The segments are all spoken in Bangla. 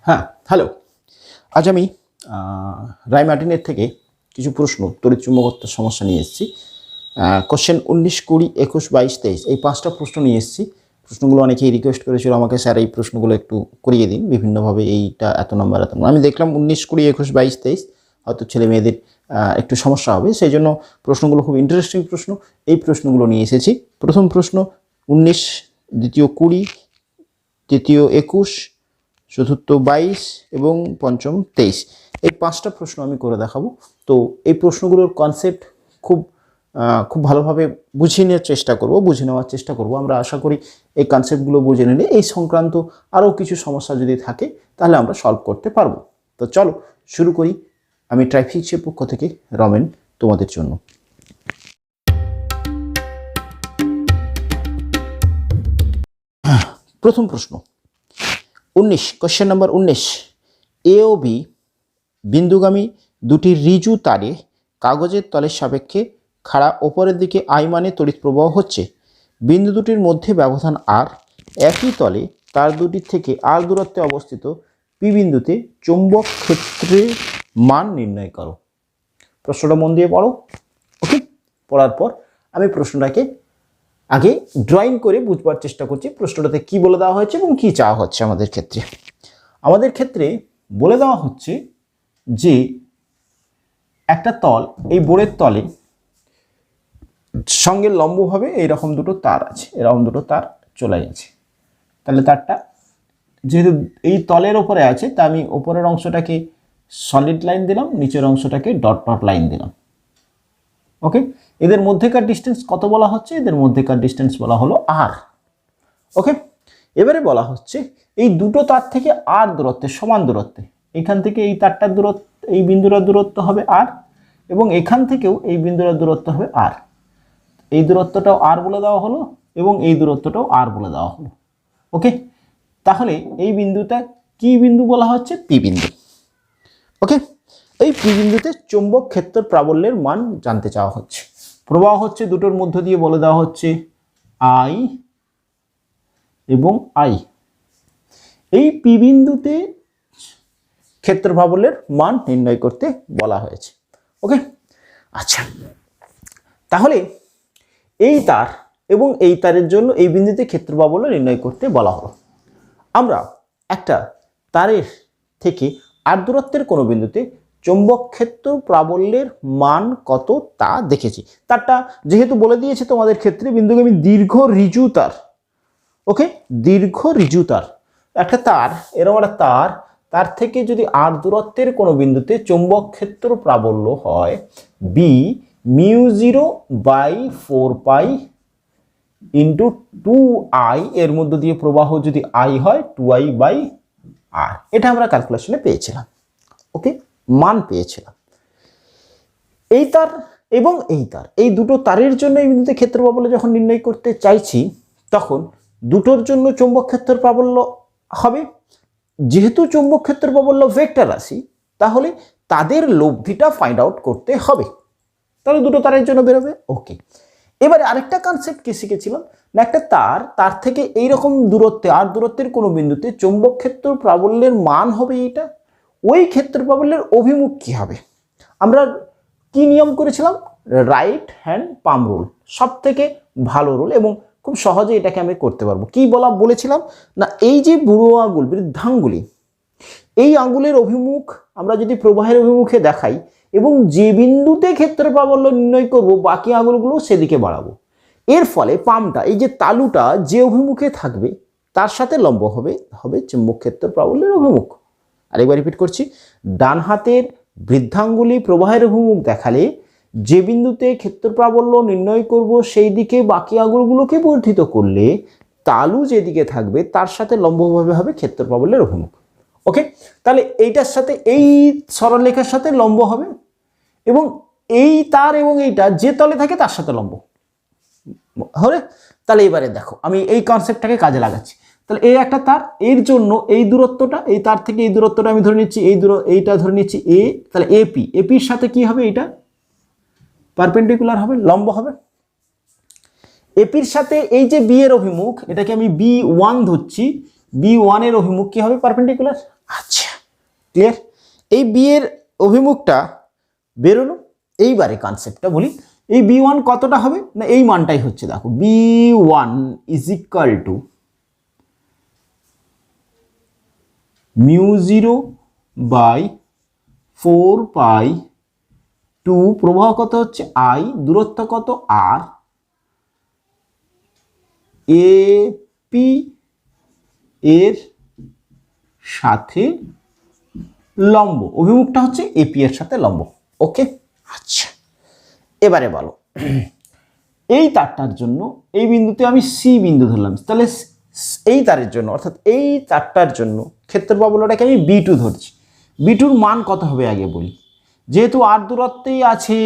হ্যাঁ, হ্যালো। আজ আমি রায় মার্টিনের থেকে কিছু প্রশ্ন তড়িৎ চুম্বকত্বের সমস্যা নিয়ে এসেছি। কোশ্চেন 19, 20, 21, 22, 23 এই 5টা প্রশ্ন নিয়ে এসেছি। প্রশ্নগুলো অনেকেই রিকোয়েস্ট করেছিল আমাকে, স্যার এই প্রশ্নগুলো একটু করিয়ে দিন বিভিন্নভাবে, এইটা এত নম্বর এত নম্বর। আমি দেখলাম 19, 20, 21, 22, 23 হয়তো ছেলে মেয়েদের একটু সমস্যা হবে, সেই জন্য প্রশ্নগুলো খুব ইন্টারেস্টিং প্রশ্ন। এই প্রশ্নগুলো নিয়ে এসেছি। প্রথম প্রশ্ন 19, দ্বিতীয় 20, তৃতীয় 21, চতুর্থ 22 এবং পঞ্চম 23। এই 5টা প্রশ্ন আমি করে দেখাবো। তো এই প্রশ্নগুলোর কনসেপ্ট খুব ভালোভাবে বুঝে নেওয়ার চেষ্টা করব। আমরা আশা করি এই কনসেপ্টগুলো বুঝে নিলে এই সংক্রান্ত আরও কিছু সমস্যা যদি থাকে তাহলে আমরা সলভ করতে পারবো। তো চলো শুরু করি। আমি ট্রাইফিক্সের পক্ষ থেকে রমেন তোমাদের জন্য। প্রথম প্রশ্ন 19, কোশ্চেন নাম্বার 19। এ ও বি বিন্দুগামী দুটি ঋজু তারে কাগজের তলের সাপেক্ষে খাড়া ওপরের দিকে আই মানে তড়িৎ প্রবাহ হচ্ছে। বিন্দু দুটির মধ্যে ব্যবধান আর। একই তলে তার দুটির থেকে আর দূরত্বে অবস্থিত পি বিন্দুতে চৌম্বক ক্ষেত্রের মান নির্ণয় করো। প্রশ্নটা মন দিয়ে পড়ো। ওকে, পড়ার পর আমি প্রশ্নটাকে আগে ড্রয়িং করে বুঝবার চেষ্টা করছি প্রশ্নটাতে কি বলে দেওয়া হয়েছে এবং কি চাওয়া হচ্ছে। আমাদের ক্ষেত্রে বলে দেওয়া হচ্ছে যে একটা তল, এই বোর্ডের তলে সঙ্গে লম্বভাবে এইরকম দুটো তার আছে, এরকম দুটো তার চলে গেছে। তাহলে তারটা যেহেতু এই তলের ওপরে আছে, তা আমি ওপরের অংশটাকে সলিড লাইন দিলাম, নিচের অংশটাকে ডট ডট লাইন দিলাম। ওকে, এদের মধ্যেকার ডিস্টেন্স কত বলা হচ্ছে? এদের মধ্যেকার ডিস্টেন্স বলা হলো আর। ওকে, এবারে বলা হচ্ছে এই দুটো তার থেকে আর দূরত্বে, সমান দূরত্বে, এখান থেকে এই তারটার দূরত্ব, এই বিন্দুটার দূরত্ব হবে আর, এবং এখান থেকেও এই বিন্দুটার দূরত্ব হবে আর। এই দূরত্বটাও আর বলে দেওয়া হলো এবং এই দূরত্বটাও আর বলে দেওয়া হলো। ওকে, তাহলে এই বিন্দুটা কি বিন্দু বলা হচ্ছে? পি বিন্দু। ওকে, এই পি বিন্দুতে চৌম্বক ক্ষেত্র প্রাবল্যের মান জানতে চাওয়া হচ্ছে। প্রবাহ হচ্ছে দুটোর মধ্য দিয়ে বলে দেওয়া হচ্ছে আই এবং আই। এই পি বিন্দুতে ক্ষেত্র প্রাবল্যের মান নির্ণয় করতে বলা হয়েছে। ওকে, আচ্ছা, তাহলে এই তার এবং এই তারের জন্য এই বিন্দুতে ক্ষেত্র প্রাবল্য নির্ণয় করতে বলা হলো। আমরা একটা তারের থেকে আর দূরত্বের কোনো বিন্দুতে চৌম্বক ক্ষেত্র প্রাবল্যের মান কত তা দেখেছি। তারটা যেহেতু বলে দিয়েছে তোমাদের ক্ষেত্রে বিন্দুগামী দীর্ঘ ঋজু তার। ওকে, দীর্ঘ ঋজু তার, একটা তার, এরকম একটা তার, তার থেকে যদি আর দূরত্বের কোনো বিন্দুতে চৌম্বক ক্ষেত্র প্রাবল্য হয় বি μ0/4π ইন্টু 2i, এর মধ্য দিয়ে প্রবাহ যদি আই হয় 2i/r। এটা আমরা ক্যালকুলেশনে পেয়েছিলাম। ওকে, মান পেয়েছিলাম। এই তার এবং এই তার, এই দুটো তারের জন্য এই বিন্দুতে ক্ষেত্র প্রাবল্য যখন নির্ণয় করতে চাইছি, তখন দুটোর জন্য চৌম্বক ক্ষেত্র প্রাবল্য হবে। যেহেতু চৌম্বক ক্ষেত্র প্রাবল্য ভেক্টর রাশি, তাহলে তাদের লব্ধিটা ফাইন্ড আউট করতে হবে। তাহলে দুটো তারের জন্য বেরোবে। ওকে, এবারে আরেকটা কনসেপ্ট কি শিখেছিলাম না, একটা তার, তার থেকে এইরকম দূরত্বে আর দূরত্বের কোনো বিন্দুতে চৌম্বক ক্ষেত্র প্রাবল্যের মান হবে এইটা। ওই ক্ষেত্র প্রাবল্যের অভিমুখ কি হবে? আমরা কি নিয়ম করেছিলাম? রাইট হ্যান্ড পাম রুল, সব থেকে ভালো রুল, এবং খুব সহজে এটাকে আমি করতে পারবো। কি বলেছিলাম না, এই যে বুড়ো আঙুল, বৃদ্ধাঙ্গুলি, এই আঙ্গুলের অভিমুখ আমরা যদি প্রবাহের অভিমুখে দেখাই এবং যে বিন্দুতে ক্ষেত্র প্রাবল্য নির্ণয় করব, বাকি আঙুলগুলো সেদিকে বাড়াবো। এর ফলে পামটা, এই যে তালুটা যে অভিমুখে থাকবে তার সাথে লম্ব হবে চুম্বক ক্ষেত্র প্রাবল্যের অভিমুখ। আরেকবার রিপিট করছি, ডান হাতের বৃদ্ধাঙ্গুলি প্রবাহের অভিমুখ দেখালে যে বিন্দুতে ক্ষেত্র প্রাবল্য নির্ণয় করব সেই দিকে বাকি আঙুলগুলোকে বর্ধিত করলে তালু যেদিকে থাকবে তার সাথে লম্বভাবে হবে ক্ষেত্র প্রাবল্যের অভিমুখ। ওকে, তাহলে এইটার সাথে এই সরলরেখার সাথে লম্ব হবে, এবং এই তার এবং এইটা যে তলে থাকে তার সাথে লম্ব হবে। তাহলে এবারে দেখো, আমি এই কনসেপ্টটাকে কাজে লাগাচ্ছি। তাহলে এই একটা তার, এর জন্য এই দূরত্বটা, এই তার থেকে এই দূরত্বটা আমি ধরে নিচ্ছি, এইটা ধরে নিচ্ছি এ। তাহলে এপির সাথে কি হবে? এইটা পারপেন্ডিকুলার হবে, লম্ব হবে। এপির সাথে এই যে বি এর অভিমুখ, এটাকে আমি B1 ধরছি, B1 এর অভিমুখ কি হবে? পারপেন্ডিকুলার। আচ্ছা, ক্লিয়ার। এই বি এর অভিমুখটা বেরোলো। এইবারে কনসেপ্টটা বলি, এই B1 কতটা হবে না, এই মানটাই হচ্ছে, দেখো B1 is equal two μ0 by 4π2, প্রবাহ কত হচ্ছে I, দূরত্ব কত R, AP এর সাথে লম্ব, অভিমুখটা হচ্ছে AP এর সাথে লম্ব। ওকে, আচ্ছা এবারে বলো, এই তারটার জন্য এই বিন্দুতে আমি C বিন্দু ধরলাম, তাহলে এই তারের জন্য অর্থাৎ এই তারটার জন্য ক্ষেত্রফল বলটাকে আমি B2 ধরছি। B2 মান কত হবে আগে বলি, যেহেতু R দূরত্বেই আছে,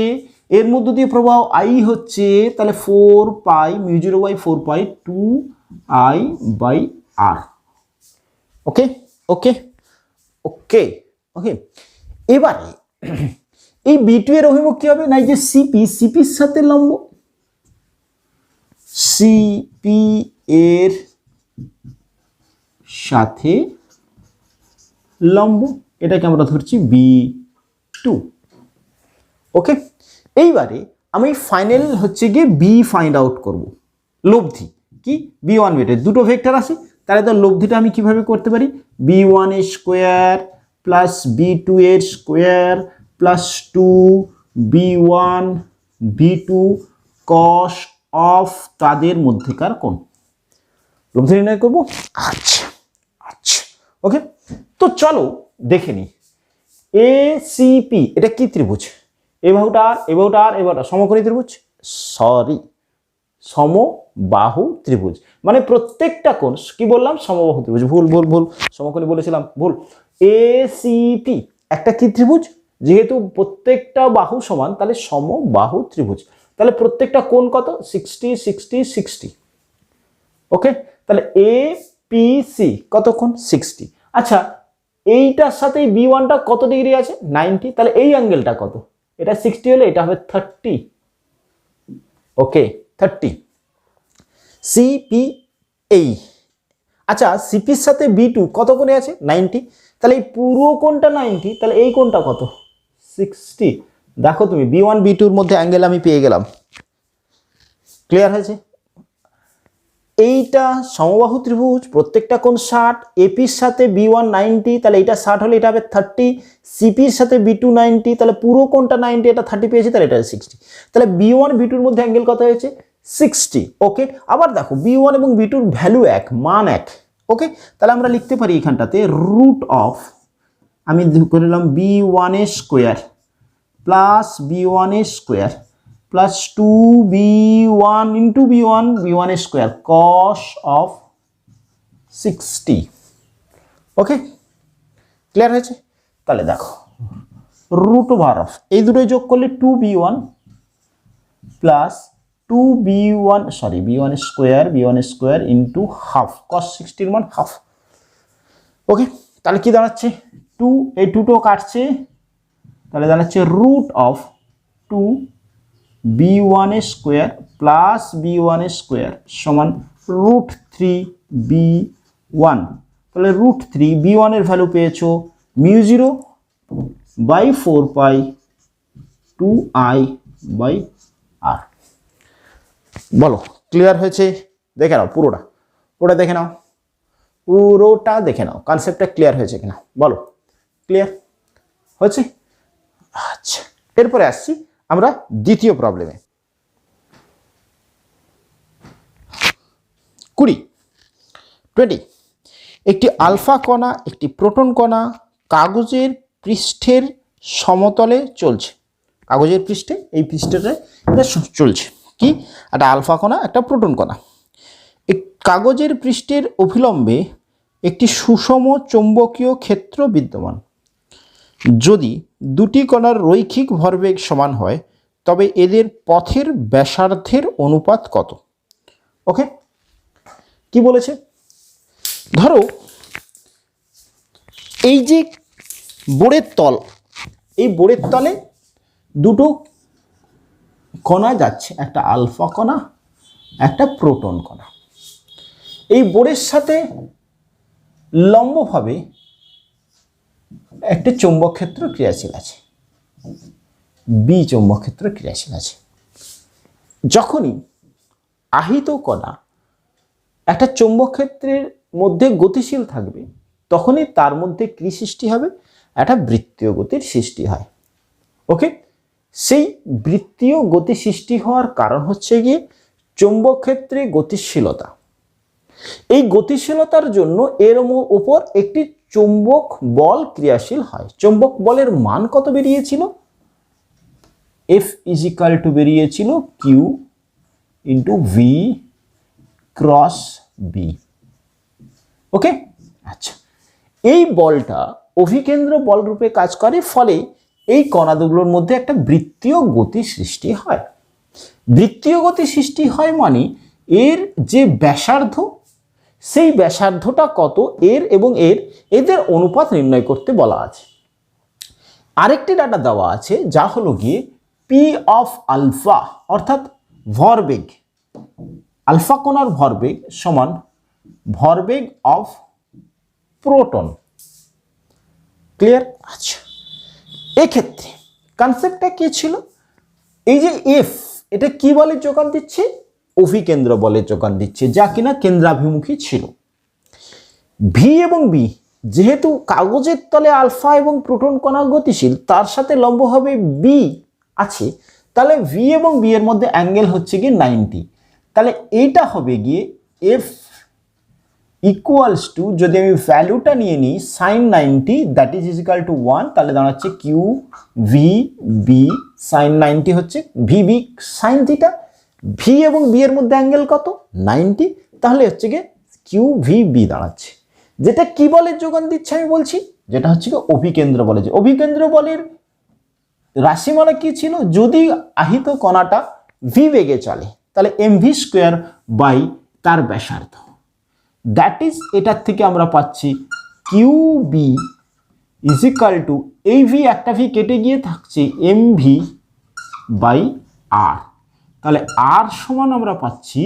এর মধ্য দিয়ে প্রবাহ I হচ্ছে, তাহলে 4π μ0 বাই 4π2I বাই R। ওকে ওকে ওকে ওকে। এবারে এই B2 এর অভিমুখ কি হবে না, এই যে সিপির সাথে লম্ব, সিপি এর সাথে লম্ব, এটাকে আমরা ধরছি B2। ওকে, এইবারে আমি ফাইনাল হচ্ছে গিয়ে বি ফাইন্ড আউট করব, লব্ধি কি B1 B2 দুটো ভেক্টর আছে, তাহলে তো লব্ধিটা আমি কিভাবে করতে পারি, B1 এর স্কোয়ার প্লাস B2 এর square plus 2B1 B2 cos of তাদের মধ্যেকার কোণ, লব্ধি নির্ণয় করব। আচ্ছা আচ্ছা ওকে, তো চলো দেখে নিই। এসিপি এটা কি ত্রিভুজ, এই বাহুটা আর এই বাহুটা আর এই বাহুটা সমকোণী ত্রিভুজ, সরি সমবাহু ত্রিভুজ, মানে প্রত্যেকটা কোণ কি বললাম, সমবাহু ত্রিভুজ, ভুল ভুল ভুল, সমকোণী বলেছিলাম, ভুল। এসিপি একটা কি ত্রিভুজ, যেহেতু প্রত্যেকটা বাহু সমান তাহলে সমবাহু ত্রিভুজ, তাহলে প্রত্যেকটা কোণ কত 60 60 60। ওকে, তাহলে এপিসি কত কোণ 60। আচ্ছা, এইটার সাথে B1টা কত ডিগ্রি আছে 90, তাহলে এই অ্যাঙ্গেলটা কত, এটা 60 হলে এটা হবে 30। ওকে 30 সিপি এই, আচ্ছা সিপির সাথে B2 কত কোণে আছে 90, তাহলে এই পুরো কোণটা 90, তাহলে এই কোণটা কত 60। দেখো তুমি B1 B2 এর মধ্যে অ্যাঙ্গেল আমি পেয়ে গেলাম, ক্লিয়ার হয়েছে। এইটা সমবাহু ত্রিভুজ, প্রত্যেকটা কোণ 60, এপির সাথে B1 90, তাহলে এটা 60 হলে এটা হবে 30, সিপির সাথে B2 90, তাহলে পুরো কোণটা 90, এটা 30 পেয়েছি, তাহলে এটা 60, তাহলে B1 B2 এর মধ্যে অ্যাঙ্গেল কত হয়েছে 60। ওকে, আবার দেখো B1 এবং B2 এর ভ্যালু এক, মান এক। ওকে, তাহলে আমরা লিখতে পারি এখানটাতে রুট অফ, আমি করে নিলাম B1 এর স্কোয়ার প্লাস B1 এর square plus 2B1 into B1 এর square cos of 60। Okay, clear হয়েছে। তাহলে দেখো রুট ওভার অফ এই দুটোই যোগ করলে 2B1 plus 2B1 sorry B1 square into half, cos 60 মান হাফ। ওকে, তাহলে কি দাঁড়াচ্ছে 2, এই 2টো কাটছে, তাহলে দাঁড়াচ্ছে root of 2B1 square plus B1 square সমান রুট 3B1, তাহলে রুট 3B1 এর ভ্যালু পেয়েছো μ0 বাই 4π2I বাই R। বলো ক্লিয়ার হয়েছে, দেখে নাও পুরোটা, পুরোটা দেখে নাও, পুরোটা দেখে নাও, কনসেপ্টটা ক্লিয়ার হয়েছে কিনা বলো, ক্লিয়ার হয়েছে। আচ্ছা, এরপরে আসছি আমরা দ্বিতীয় প্রবলেমে। 20 একটি আলফা কণা একটি প্রোটন কণা কাগজের পৃষ্ঠের সমতলে চলছে, কাগজের পৃষ্ঠে এই পৃষ্ঠটা চলছে কি, একটা আলফা কণা একটা প্রোটন কণা, কাগজের পৃষ্ঠের অভিলম্বে একটি সুষম চৌম্বকীয় ক্ষেত্র বিদ্যমান, যদি দুটি কণার রৈখিক ভরবেগ সমান হয় তবে এদের পথের ব্যাসার্ধের অনুপাত কত। ওকে, কি বলেছে, ধরো এই যে বোর্ডের তল, এই বোর্ডের তলে দুটো কণা যাচ্ছে, একটা আলফা কণা একটা প্রোটন কণা, এই বোর্ডের সাথে লম্বভাবে একটা চৌম্বক ক্ষেত্র ক্রিয়াশীল আছে, বি চৌম্বক ক্ষেত্র ক্রিয়াশীল আছে। যখনই আহিত কণা একটা চৌম্বক ক্ষেত্রের মধ্যে গতিশীল থাকবে তখনই তার মধ্যে কি সৃষ্টি হবে, একটা বৃত্তীয় গতির সৃষ্টি হয়। ওকে, সেই বৃত্তীয় গতি সৃষ্টি হওয়ার কারণ হচ্ছে গিয়ে চৌম্বক ক্ষেত্রে গতিশীলতা। এই গতিশীলতার জন্য এর উপর একটি চৌম্বক বল ক্রিয়াশীল হয়। চৌম্বক বলের মান কত বেরিয়েছিল, এফ ইজ ইকাল টু বেরিয়েছিল Q into V cross B. Okay, আচ্ছা, এই বলটা অভিকেন্দ্র বল রূপে কাজ করে, ফলে এই কণাগুলোর মধ্যে একটা বৃত্তীয় গতি সৃষ্টি হয়। বৃত্তীয় গতি সৃষ্টি হয় মানে এর যে ব্যাসার্ধ, সেই ব্যাসার্ধটা কত এর এবং এদের অনুপাত নির্ণয় করতে বলা আছে। আরেকটি ডাটা দেওয়া আছে যা হলো গিয়ে পি অফ আলফা, অর্থাৎ ভরবেগ, আলফা কণার ভরবেগ সমান ভরবেগ অফ প্রোটন। ক্লিয়ার? আচ্ছা, এক্ষেত্রে কনসেপ্টটা কি ছিল, এই যে এফ, এটা কি বলের যোগান দিচ্ছে, অভিকেন্দ্র বলের যোগান দিচ্ছে, যা কিনা কেন্দ্রাভিমুখী ছিল। ভি এবং বি, যেহেতু কাগজের তলে আলফা এবং প্রোটন কণা গতিশীল, তার সাথে লম্বভাবে বি আছে, তাহলে ভি এবং বি এর মধ্যে অ্যাঙ্গেল হচ্ছে গিয়ে 90। তাহলে এইটা হবে গিয়ে এফ ইকুয়ালস টু, যদি আমি ভ্যালুটা নিয়ে নিই sine 90, that is equal to 1, তাহলে দাঁড়াচ্ছে কিউ ভি বি সাইন 90 হচ্ছে V B sine theta. V এবং বি এর মধ্যে অ্যাঙ্গেল কত, 90, তাহলে হচ্ছে গিয়ে কিউ ভি বি দাঁড়াচ্ছে। যেটা কি বলের যোগান দিচ্ছে আমি বলছি, যেটা হচ্ছে গিয়ে অভিকেন্দ্র বলে। যে অভিকেন্দ্র বলের রাশিমালা কি ছিল, যদি আহিত কণাটা ভি বেগে চলে তাহলে এম ভি স্কোয়ার বাই তার ব্যাসার্ধ, দ্যাট ইজ, এটার থেকে আমরা পাচ্ছি Q B is equal to, এই ভি একটা ভি কেটে গিয়ে থাকছে এম ভি বাই আর। তাহলে আর সমান আমরা পাচ্ছি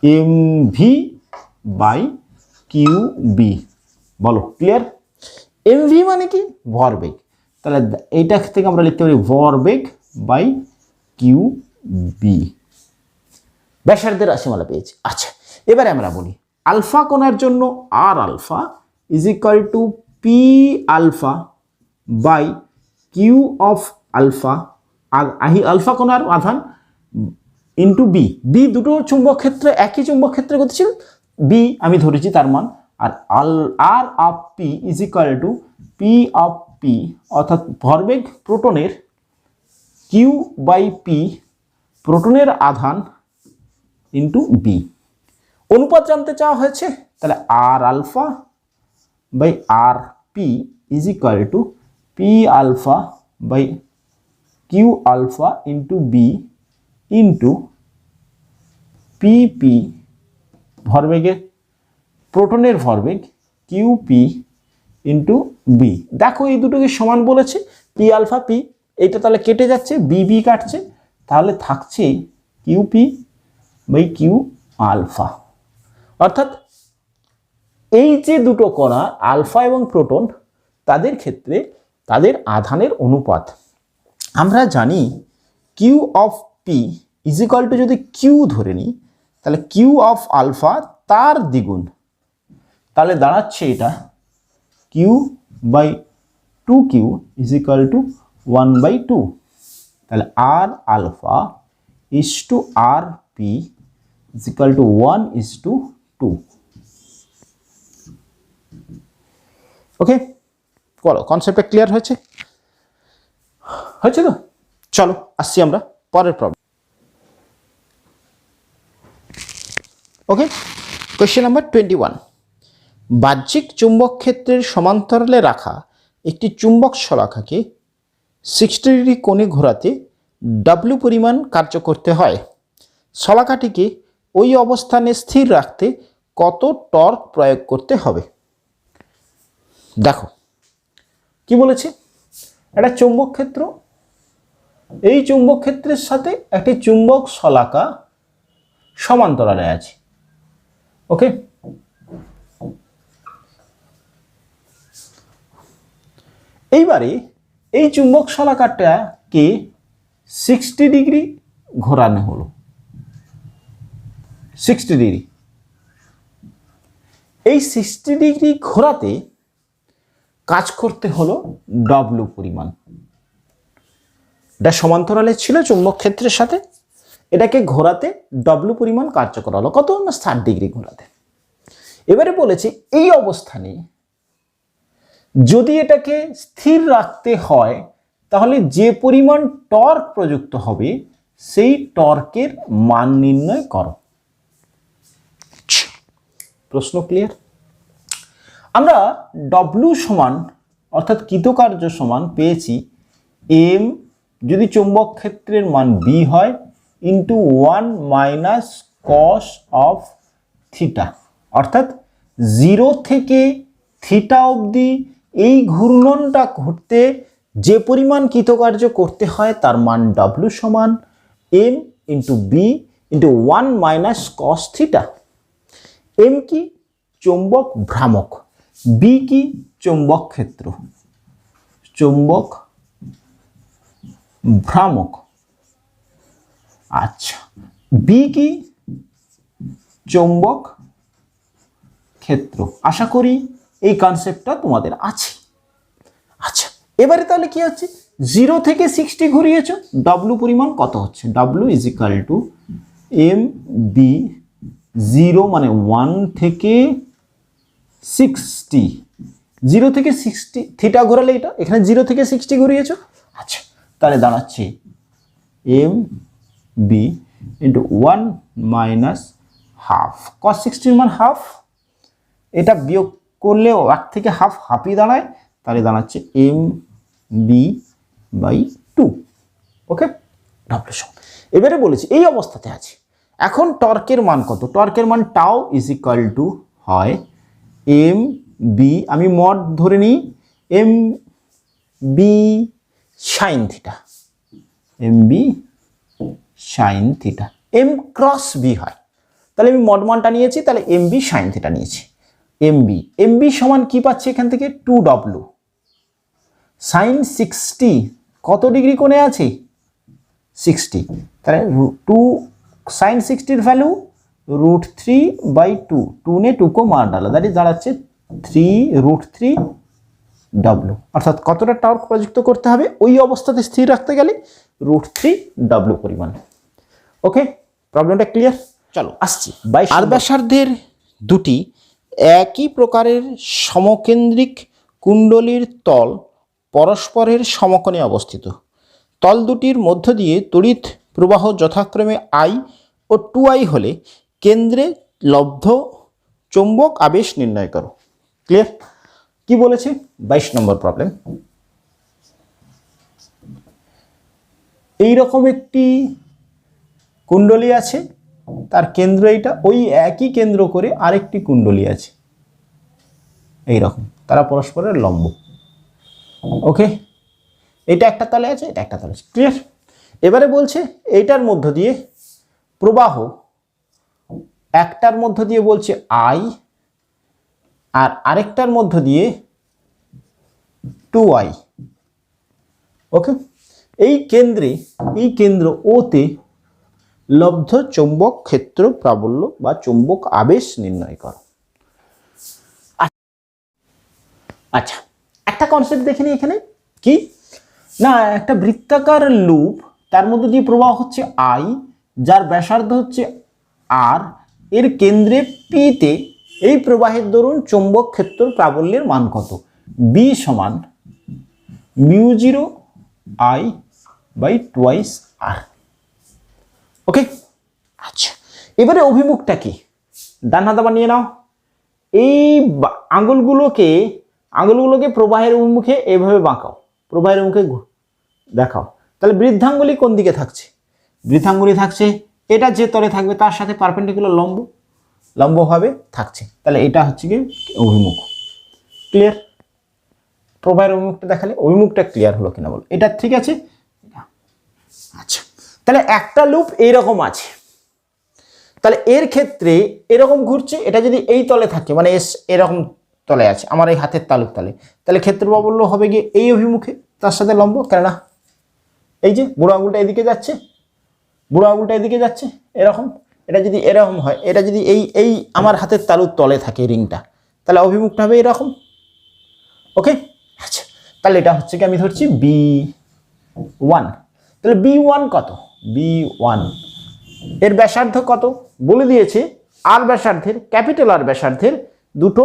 M V by Q B. বলো, ক্লিয়ার? এম ভি মানে কি, ভরবেগ, তাহলে এইটা থেকে আমরা লিখতে পারি ভরবেগ বাই কিউ বি। ব্যাসার্ধের রাশিমালা পেয়েছি। আচ্ছা, এবারে আমরা বলি আলফা কোণার জন্য আর alpha is equal to P alpha by Q of alpha, আর আলফা কোণার আধান ইন্টু বি। বি দুটো চুম্বক ক্ষেত্রে, একই চুম্বক ক্ষেত্রে গতিশীল, বি আমি ধরেছি তার মান, আর R of P is equal to P of P, অর্থাৎ ভরবেগ প্রোটনের কিউ বাই পি, প্রোটনের আধান ইন্টু বি। অনুপাত জানতে চাওয়া হয়েছে, তাহলে R alpha by R P is equal to P alpha by Q alpha into B into P P, ভরবেগের প্রোটনের ভরবেগ কিউ পি ইন্টু বি। দেখো এই দুটোকে সমান বলেছে, পি আলফা পি, এইটা তাহলে কেটে যাচ্ছে, বি বি কাটছে, তাহলে থাকছে Q P by Q alpha. অর্থাৎ এই যে দুটো কণা আলফা এবং প্রোটন, তাদের ক্ষেত্রে তাদের আধানের অনুপাত আমরা জানি Q of P is equal to, যদি কিউ ধরে নিই তাহলে কিউ অফ আলফা তার দ্বিগুণ, তাহলে দাঁড়াচ্ছে এটা Q by two Q is equal to 1/2। তাহলে R alpha is to R P is equal to 1:2। Okay, বলো কনসেপ্টটা ক্লিয়ার হয়েছে? হয়েছে তো? চলো আসছি আমরা পরের প্রবলেম। ওকে, কোয়েশ্চেন নাম্বার 21। বাহ্যিক চুম্বক ক্ষেত্রের সমান্তরালে রাখা একটি চুম্বক শলাকাকে 60 ডিগ্রি কোণে ঘোরাতে ডাব্লিউ পরিমাণ কার্য করতে হয়। শলাকাটিকে ওই অবস্থানে স্থির রাখতে কত টর্ক প্রয়োগ করতে হবে? দেখো কি বলেছে, একটা চুম্বক ক্ষেত্র, এই চুম্বক ক্ষেত্রের সাথে একটি চুম্বক শলাকা সমান্তরালে আছে। ওকে, এইবারে এই চুম্বক শলাকাটাকে 60 ডিগ্রি ঘোরানো হলো, 60 ডিগ্রি। এই 60 ডিগ্রি ঘোরাতে কাজ করতে হলো ডব্লু পরিমাণ। এটা সমান্তরালে ছিল চুম্বক ক্ষেত্রের সাথে, এটাকে ঘোরাতে ডব্লু পরিমাণ কার্যকর হলো, কত না 60 ডিগ্রি ঘোরাতে। এবারে বলেছি এই অবস্থানে যদি এটাকে স্থির রাখতে হয় তাহলে যে পরিমাণ টর্ক প্রযুক্ত হবে সেই টর্কের মান নির্ণয় করো। প্রশ্ন ক্লিয়ার? আমরা ডব্লু সমান অর্থাৎ কৃতকার্য সমান পেয়েছি এম যদি চৌম্বক ক্ষেত্রের মান বি হয় into 1 minus cos of theta, অর্থাৎ 0 থেকে থিটা অবধি এই ঘূর্ণনটা ঘটতে যে পরিমাণ কৃতকার্য করতে হয় তার মান ডব্লু সমান M into B into 1 minus cos theta. M কি? চৌম্বক ভ্রামক। বি কি? চৌম্বক ক্ষেত্র, চৌম্বক ভ্রামক। আচ্ছা, বি কি? চৌম্বক ক্ষেত্র। আশা করি এই কনসেপ্টটা তোমাদের আছে। আচ্ছা, এবারে তাহলে কি হচ্ছে, 0 থেকে 60 ঘুরিয়েছ, ডব্লু পরিমাণ কত হচ্ছে? W is equal to M B, 0 মানে 1 থেকে 60, 0 থেকে 60 থিটা ঘোরালে এটা, এখানে 0 থেকে 60 ঘুরিয়েছ। আচ্ছা, তাহলে দাঁড়াচ্ছে M B into 1 minus half, cos 60 মান হাফ, এটা বিয়োগ করলেও 1 থেকে হাফ হাফই দাঁড়ায়, তাহলে দাঁড়াচ্ছে M B by 2। Okay, W সমান। এবারে বলেছি এই অবস্থাতে আছে, এখন টর্কের মান কত? টর্কের মান টাও ইজ ইকাল টু হয় এম বি, আমি মড ধরে নিই, M B sine theta, M B sine theta, M cross B হয়, তাহলে আমি মড মানটা নিয়েছি, তাহলে এম বি সাইন থিটা নিয়েছি। এম বি সমান কি পাচ্ছি এখান থেকে? 2W সাইন 60 কত ডিগ্রি কোণে আছে? 60, তাহলে 2 साइन 60 ভ্যালু √3/2, 2 ने 2 को मार डाला, दैट इज দাঁড়াচ্ছে 3√3W, অর্থাৎ কতটা টর্ক প্রযুক্ত করতে হবে ওই অবস্থাতে স্থির রাখতে গেলে √3W পরিমাণ। ওকে, প্রবলেমটা ক্লিয়ার? চলো আসছি। আর ব্যাসার্ধের দুটি একই প্রকারের সমকেন্দ্রিক কুণ্ডলীর তল পরস্পরের সমকোণে অবস্থিত। তল দুটির মধ্য দিয়ে তড়িৎ প্রবাহ যথাক্রমে I ও 2I হলে কেন্দ্রে লব্ধ চৌম্বক আবেশ নির্ণয় করো। ক্লিয়ার? কি বলেছে? 22 নম্বর প্রবলেম। এইরকম একটি কুণ্ডলী আছে, তার কেন্দ্র এইটা, ওই একই কেন্দ্র করে আরেকটি কুণ্ডলী আছে এইরকম, তারা পরস্পরের লম্ব। ওকে, এটা একটা তলে আছে, এটা একটা তলে আছে। ক্লিয়ার? এবারে বলছে এইটার মধ্য দিয়ে প্রবাহ, একটার মধ্য দিয়ে বলছে I আর আরেকটার মধ্য দিয়ে 2I। ওকে, এই কেন্দ্র ওতে লব্ধ চৌম্বক ক্ষেত্র প্রাবল্য বা চৌম্বক আবেশ নির্ণয় করো। আচ্ছা, একটা কনসেপ্ট দেখে নিই এখানে, কি না, একটা বৃত্তাকার লুপ, তার মধ্যে দিয়ে প্রবাহ হচ্ছে I, যার ব্যাসার্ধ হচ্ছে R, এর কেন্দ্রে P তে এই প্রবাহের দরুন চৌম্বক ক্ষেত্র প্রাবল্যের মান কত? B সমান μ0I/2R। ওকে, আচ্ছা, এবারে অভিমুখটা কি? ডান হাত আবার নিয়ে নাও, এই আঙুলগুলোকে প্রবাহের অভিমুখে এভাবে বাঁকাও, প্রবাহের মুখে দেখাও, তাহলে বৃদ্ধাঙ্গুলি কোন দিকে থাকছে? বৃদ্ধাঙ্গুলি থাকছে এটা যে তলে থাকবে তার সাথে পারপেন্ডিকুলার লম্বভাবে থাকছে, তাহলে এটা হচ্ছে কি অভিমুখ। ক্লিয়ার? প্রবাহের অভিমুখটা দেখালে অভিমুখটা ক্লিয়ার হলো কিনা বলো, এটা ঠিক আছে? আচ্ছা, তাহলে একটা লুপ এইরকম আছে, তাহলে এর ক্ষেত্রে এরকম ঘুরছে, এটা যদি এই তলে থাকে মানে এরকম তলে আছে, আমার এই হাতের তালুর তলে, তাহলে ক্ষেত্র প্রাবল্য হবে গিয়ে এই অভিমুখে তার সাথে লম্ব, কেননা এই যে বুড়ো আঙুলটা এদিকে যাচ্ছে, বুড়ো আঙুলটা এদিকে যাচ্ছে এরকম, এটা যদি এরকম হয়, এটা যদি এই এই আমার হাতের তালুর তলে থাকে রিংটা, তাহলে অভিমুখটা হবে এরকম। ওকে, আচ্ছা, তাহলে এটা হচ্ছে কি আমি ধরছি B1। তাহলে B1 কত? B1 এর ব্যাসার্ধ কত বলে দিয়েছে, আর ব্যাসার্ধের, ক্যাপিটাল আর ব্যাসার্ধের দুটো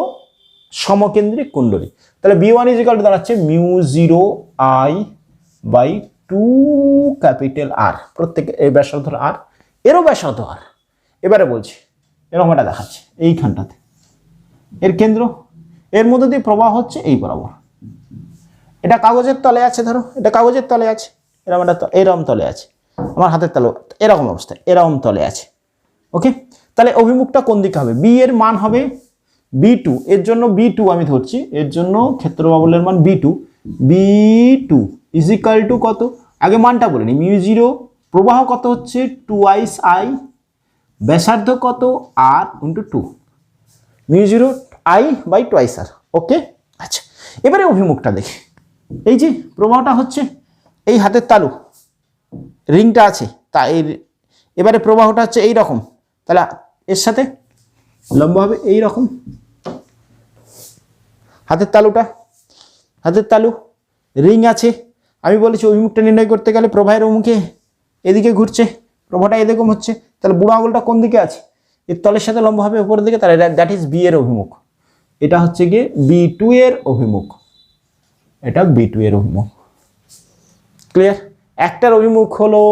সমকেন্দ্রিক কুণ্ডলী। তাহলে B1 ইজিক্যাল টু দাঁড়াচ্ছে μ0I/2 ক্যাপিটাল আর, প্রত্যেক এর ব্যাসার্ধ আর, এরও ব্যাসার্ধ আর। এবারে বলছি এরকম একটা দেখাচ্ছে এইখানটাতে, এর কেন্দ্র, এর মধ্যে দিয়ে প্রবাহ হচ্ছে এই বরাবর, এটা কাগজের তলে আছে, ধরো এটা কাগজের তলে আছে, এরকম একটা এরকম তলে আছে, আমার হাতের তলে এরকম অবস্থায় এরকম তলে আছে। ওকে, তাহলে অভিমুখটা কোন দিকে হবে? বি এর মান হবে B2, এর জন্য B2 আমি ধরছি, এর জন্য ক্ষেত্র প্রাবল্যের মান B2 ইজিক্যাল টু কত, আগে মানটা বলে নি, μ0, প্রবাহ কত হচ্ছে 2I, ব্যাসার্ধ কত r/2, μ0I/2r। ওকে, আচ্ছা, এবারে অভিমুখটা দেখি, এই যে প্রবাহটা হচ্ছে এই হাতের তালু, রিংটা আছে, তা এবারে প্রবাহটা হচ্ছে এই রকম, তাহলে এর সাথে লম্ব হবে এই রকম, হাতের তালু রিং আছে, আমি বলেছি অভিমুখটা নির্ণয় করতে গেলে প্রবাহের অভিমুখে এদিকে ঘুরছে, প্রবাহটা এরকম হচ্ছে, তাহলে বুড়ো আঙুলটা কোন দিকে আছে, এর তলের সাথে লম্ব হবে উপরের দিকে, তাহলে দ্যাট ইজ বি এর অভিমুখ, এটা হচ্ছে গিয়ে B2 এর অভিমুখ, এটা B2 এর অভিমুখ। ক্লিয়ার? একটার অভিমুখ হলো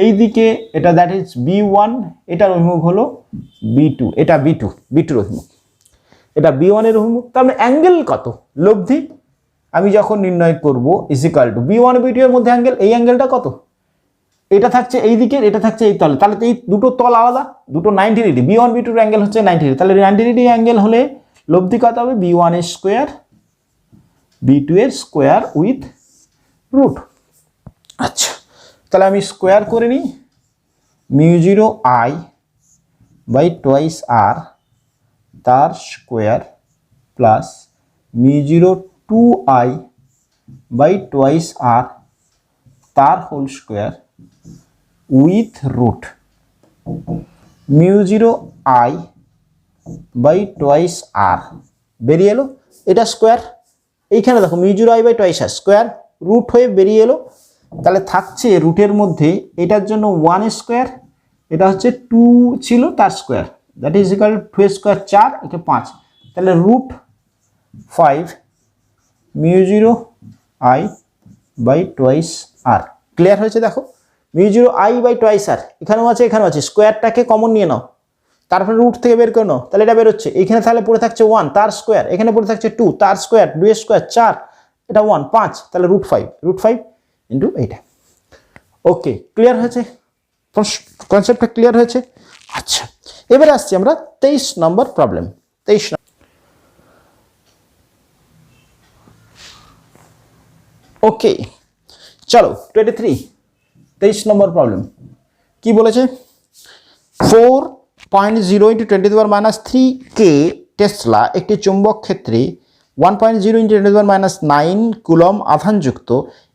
এই দিকে, এটা দ্যাট ইজ B1, এটার অভিমুখ হলো B2, এটা B2 অভিমুখ, এটা B1 এর অভিমুখ। তাহলে অ্যাঙ্গেল কত লব্ধি আমি যখন নির্ণয় করব ইজিক্যাল টু B1 B2 এর মধ্যে অ্যাঙ্গেল, এই অ্যাঙ্গেলটা কত, এটা থাকছে এই দিকের, এটা থাকছে এই তলে, তাহলে এই দুটো তল আলাদা, দুটো 90 ডিগ্রি, B1 B2 এর অ্যাঙ্গেল হচ্ছে 90 ডিগ্রি, তাহলে 90 ডিগ্রি অ্যাঙ্গেল হলে লব্ধি কত হবে, B1 এর স্কোয়ার B2 এর স্কোয়ার উইথ রুট। আচ্ছা, তাহলে আমি স্কোয়ার করে নিই, μ0I/2r তার স্কোয়ার প্লাস μ0 2I/2r তার whole square with root μ0I/2r বেরিয়ে এলো, এটা স্কোয়ার, এইখানে দেখো μ0I/2r স্কোয়ার রুট হয়ে বেরিয়ে এলো, তাহলে থাকছে রুটের মধ্যে এটার জন্য 1 স্কোয়ার, এটা হচ্ছে 2 ছিল তার square, that is equal 2 square 4, এটা 5, তাহলে √5 μ0I/2r। ক্লিয়ার হয়েছে? দেখো μ0I/2r এখানেও আছে এখানেও আছে, স্কোয়ারটাকে কমন নিয়ে নাও, তারপরে রুট থেকে বের করে নাও, তাহলে এটা বেরোচ্ছে, এখানে তাহলে পড়ে থাকছে 1 তার স্কোয়ার, এখানে পড়ে থাকছে 2 তার স্কোয়ার, 2 স্কোয়ার 4, এটা 1 5, তাহলে √5 ইন্টু এইটা। ওকে, ক্লিয়ার হয়েছে? কনসেপ্টটা ক্লিয়ার হয়েছে? আচ্ছা, এবারে আসছি আমরা 23 নম্বর প্রবলেম। 23 ওকে, চলো 23 নম্বর প্রবলেম কি বলেছে, 4.0 × 10⁻³ K টেসলা একটি চুম্বক ক্ষেত্রে 1.0 × 10⁻৯ কুলম আধানযুক্ত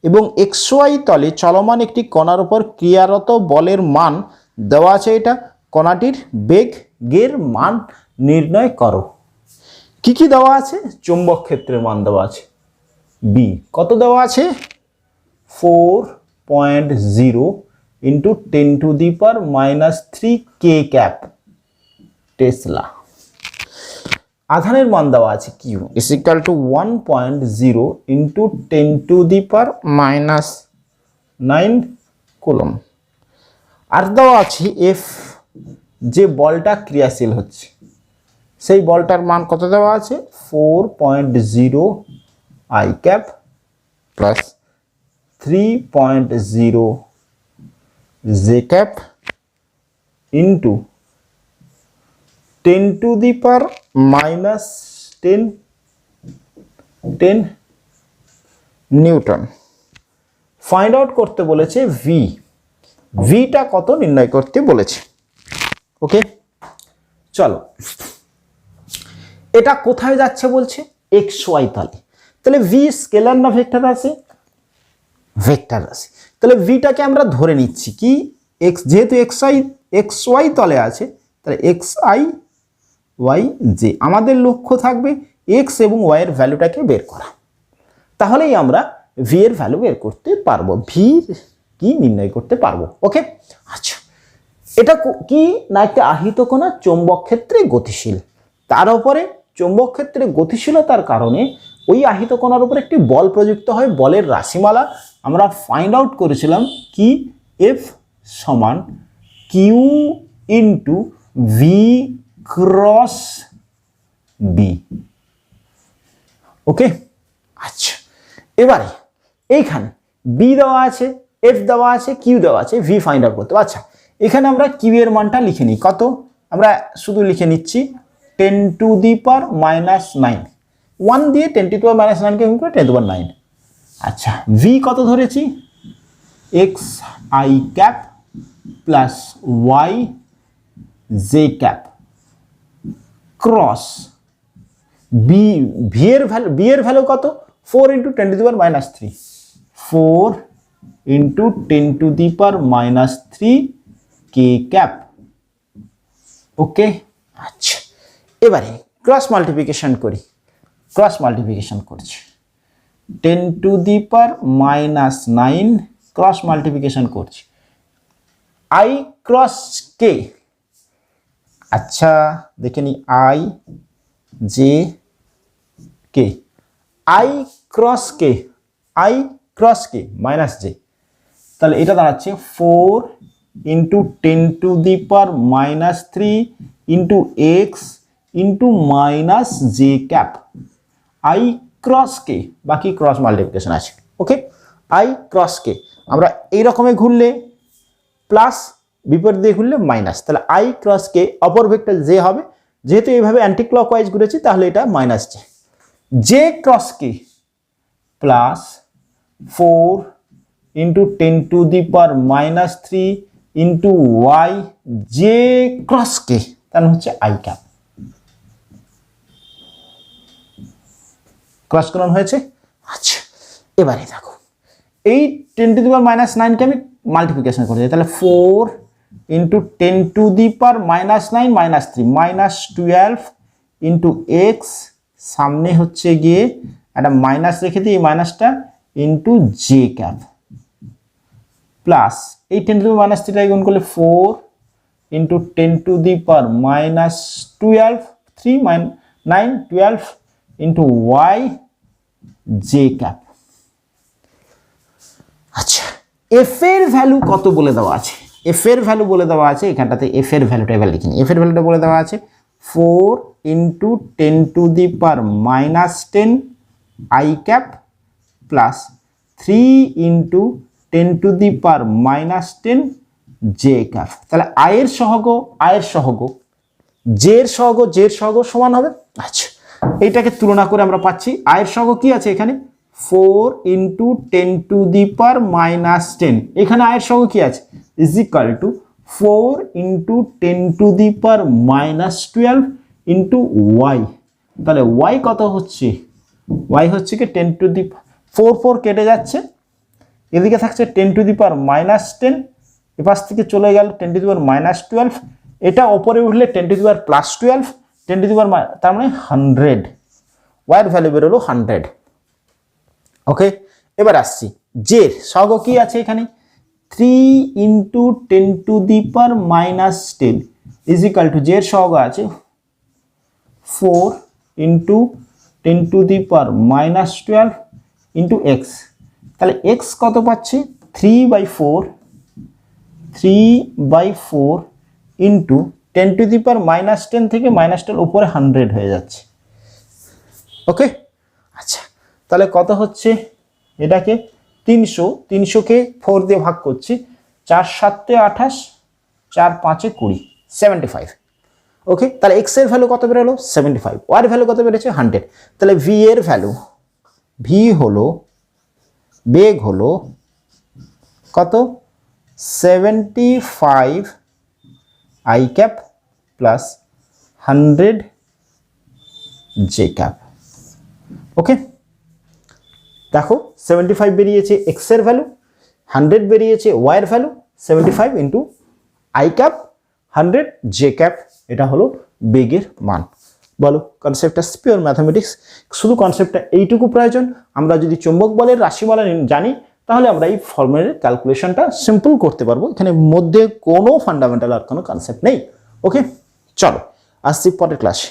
এবং XY তলে চলমান একটি কণার উপর ক্রিয়ারত বলের মান দেওয়া আছে, এটা কণাটির বেগের মান নির্ণয় করো। কি কি দেওয়া আছে? চুম্বক ক্ষেত্রের মান দেওয়া আছে B, কত দেওয়া আছে, 4.0 × 10⁻³ K ক্যাপ টেসলা। আধানের মান দেওয়া আছে Q is equal to 1.0 × 10⁻৯ কুলম। আর দেওয়া আছে F, যে বলটা ক্রিয়াশীল হচ্ছে সেই বলটার মান কত দেওয়া আছে, 4.0 I cap plus 3.0 J cap into 10⁻10 Newton. Find out করতে বলেছে ভিটা কত নির্ণয় করতে বলেছে। ওকে, চলো এটা কোথায় যাচ্ছে বলছে, এক্স ওয়াই তলে। তাহলে ভি স্কেলার না ভেক্টর আছে, ভেক্টর আছে। তাহলে ভিটাকে আমরা ধরে নিচ্ছি কি এক্স, যেহেতু এক্স ওয়াই তলে আছে, তাহলে এক্স আই ওয়াই জে। আমাদের লক্ষ্য থাকবে এক্স এবং ওয়াই এর ভ্যালুটাকে বের করা, তাহলেই আমরা ভি এর ভ্যালু বের করতে পারবো, ভি কি নির্ণয় করতে পারবো। ওকে, আচ্ছা, এটা কি না একটা আহিত কণা চৌম্বক ক্ষেত্রে গতিশীল, তার উপরে চৌম্বক ক্ষেত্রে গতিশীলতার কারণে ওই আহিত কণার উপর একটি বল প্রযুক্ত হয়। বলের রাশিমালা আমরা ফাইন্ড আউট করেছিলাম কি, এফ সমান Q into V cross B. Okay, আচ্ছা, এবারে এইখানে বি দেওয়া আছে, এফ দেওয়া আছে, কিউ দেওয়া আছে, ভি ফাইন্ড আউট করতে হবে। আচ্ছা, এখানে আমরা কিউ এর মানটা লিখে নিই, কত, আমরা শুধু লিখে নিচ্ছি 10 টু দি পাওয়ার -9, 1 দিয়ে 10 টু দি পাওয়ার -9 কে গুণ করে 10 টু দি পাওয়ার 9। আচ্ছা, ভি কত ধরেছি, X I cap plus Y J cap cross B. B এর ভ্যালু কত, 4 into 10 to the power -3, 4 into 10 to the power -3 K cap. Okay, আচ্ছা, এবারে ক্রস মাল্টিপ্লিকেশন করি, ক্রস মাল্টিপ্লিকেশন করছি 10 to the power -9 cross multiplication করছি আই ক্রস কে। আচ্ছা, দেখে নি I J K, I cross K, I cross K minus J, তাহলে এটা দাঁড়াচ্ছে 4 into 10 to the power -3 into x into minus J cap, I cross কে, বাকি ক্রস মাল্টিপ্লিকেশন আছে। ওকে, আই ক্রস কে আমরা এই রকমে ঘুরলে প্লাস, বিপরীত দিয়ে ঘুরলে মাইনাস, তাহলে আই ক্রস কে অপর ভেক্টর জে হবে, যেহেতু এইভাবে অ্যান্টি ক্লকওয়াইজ ঘুরেছি তাহলে এটা minus J, J cross K plus 4 into 10 to the power -3 into Y J cross K, তার হচ্ছে আই ক্যাপ। ক্রস করণ হয়েছে। আচ্ছা, এবারে দেখো এই 10 টু দি পাওয়ার -9 কে আমি মাল্টিপ্লিকেশন করে দিই, তাহলে 4 into 10 to the power -9 -3 -12 into x, সামনে হচ্ছে গিয়ে একটা মাইনাস রেখে দিই, এই মাইনাসটা ইন্টু জে ক্যাপ প্লাস এই 10 টু দি পাওয়ার -3 গুণ করলে 4 into 10 to the power -12 3 9 12 into Y J cap. আচ্ছা, এফ এর ভ্যালু কত বলে দেওয়া আছে, এফ এর ভ্যালু বলে দেওয়া আছে এখানটাতে, এফ এর ভ্যালুটা এবার লিখিনি, এফ এর ভ্যালুটা বলে দেওয়া আছে 4 into 10 to the power -10 I cap plus 3 into 10 to the power -10 J cap. তাহলে আয়ের সহগ জের সহগ সমান হবে। আচ্ছা, এইটাকে তুলনা করে আমরা পাচ্ছি আয়ের সহগ কি আছে এখানে 4 ইন্টু 10 টু দি পাওয়ার -10, এখানে আয়ের সহগ কি আছে is equal to 4 into 10 to the power -12 into Y. তাহলে ওয়াই কত হচ্ছে, ওয়াই হচ্ছে কি 10 টু দি 4 কেটে যাচ্ছে, এদিকে থাকছে 10 টু দি পাওয়ার -10, এপাশ থেকে চলে গেল 10 টু দি পাওয়ার -12, এটা ওপরে উঠলে 10 to the power +12, 10 to the পাওয়ার তার মানে 100, ওয়াইয়ের ভ্যালু বেরোলো 100। ওকে, এবার আসছি জের সহগ কি আছে এখানে 3 into 10 to the power -10 is equal two জের সহগ আছে 4 into 10 to the power -12 into x. তাহলে এক্স কত পাচ্ছি 3/4 ইন্টু 10 টু দি পাওয়ার -10 থেকে -10 উপরে 100 হয়ে যাচ্ছে। ওকে, আচ্ছা, তাহলে কত হচ্ছে এটাকে 300কে 4 দিয়ে ভাগ করছি, 4 7 28, 4 5 20, 75। ওকে, তাহলে এক্স এর ভ্যালু কত বেরোলো 75, ওয়াই এর ভ্যালু কত বেরোচ্ছে 100। তাহলে ভি এর ভ্যালু, ভি হলো বেগ হলো কত 75 I cap plus 100 J cap. Okay, দেখো 75 বেরিয়েছে এক্স এর ভ্যালু, 100 বেরিয়েছে ওয়াই এর value, 75 into I cap 100 J cap, এটা হলো বেগের মান। বলো কনসেপ্টটা পিওর ম্যাথামেটিক্স, শুধু কনসেপ্টটা এইটুকু প্রয়োজন। আমরা যদি চৌম্বক বলের রাশিমালা জানি তাহলে আমরা এই ফর্মুলার ক্যালকুলেশনটা সিম্পল করতে পারবো, এখানে মধ্যে কোনো ফান্ডামেন্টাল আর কোনো কনসেপ্ট নেই। ওকে, চলো আসছি পরের ক্লাসে।